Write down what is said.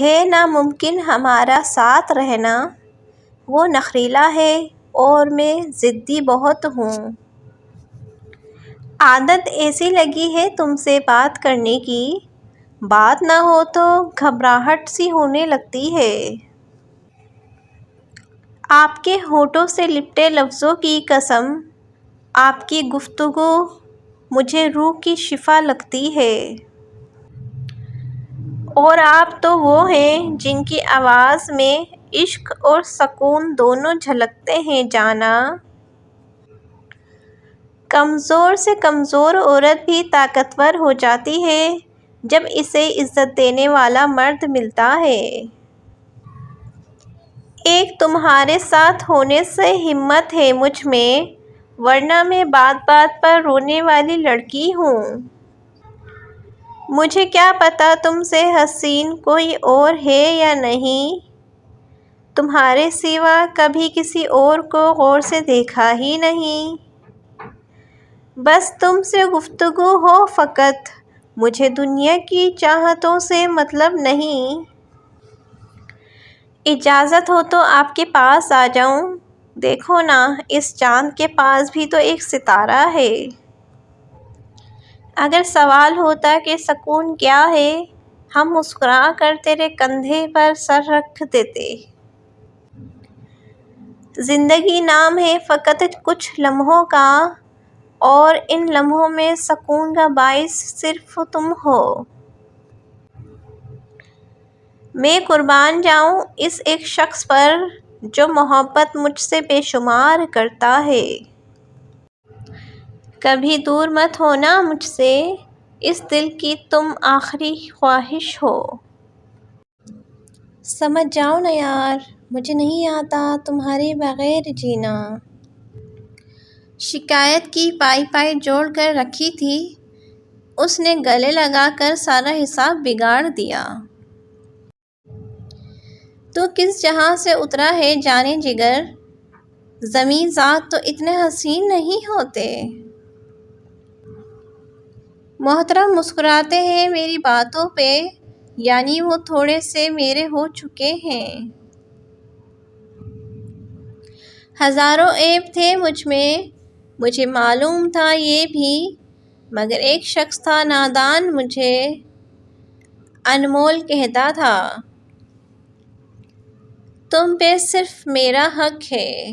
ہے ناممکن ہمارا ساتھ رہنا، وہ نخریلا ہے اور میں ضدی بہت ہوں۔ عادت ایسی لگی ہے تم سے بات کرنے کی، بات نہ ہو تو گھبراہٹ سی ہونے لگتی ہے۔ آپ کے ہونٹوں سے لپٹے لفظوں کی قسم، آپ کی گفتگو مجھے روح کی شفا لگتی ہے۔ اور آپ تو وہ ہیں جن کی آواز میں عشق اور سکون دونوں جھلکتے ہیں جانا۔ کمزور سے کمزور عورت بھی طاقتور ہو جاتی ہے جب اسے عزت دینے والا مرد ملتا ہے۔ ایک تمہارے ساتھ ہونے سے ہمت ہے مجھ میں، ورنہ میں بات بات پر رونے والی لڑکی ہوں۔ مجھے کیا پتا تم سے حسین کوئی اور ہے یا نہیں، تمہارے سوا کبھی کسی اور کو غور سے دیکھا ہی نہیں۔ بس تم سے گفتگو ہو فقط، مجھے دنیا کی چاہتوں سے مطلب نہیں۔ اجازت ہو تو آپ کے پاس آ جاؤں، دیکھو نا اس چاند کے پاس بھی تو ایک ستارہ ہے۔ اگر سوال ہوتا کہ سکون کیا ہے، ہم مسکرا کر تیرے کندھے پر سر رکھ دیتے۔ زندگی نام ہے فقط کچھ لمحوں کا، اور ان لمحوں میں سکون کا باعث صرف تم ہو۔ میں قربان جاؤں اس ایک شخص پر جو محبت مجھ سے بے شمار کرتا ہے۔ کبھی دور مت ہونا مجھ سے، اس دل کی تم آخری خواہش ہو۔ سمجھ جاؤ نا یار، مجھے نہیں آتا تمہارے بغیر جینا۔ شکایت کی پائی پائی جوڑ کر رکھی تھی، اس نے گلے لگا کر سارا حساب بگاڑ دیا۔ تو کس جہاں سے اترا ہے جانے جگر، زمیں ذات تو اتنے حسین نہیں ہوتے۔ محترم مسکراتے ہیں میری باتوں پہ، یعنی وہ تھوڑے سے میرے ہو چکے ہیں۔ ہزاروں عیب تھے مجھ میں، مجھے معلوم تھا یہ بھی، مگر ایک شخص تھا نادان مجھے انمول کہتا تھا، تم پہ صرف میرا حق ہے۔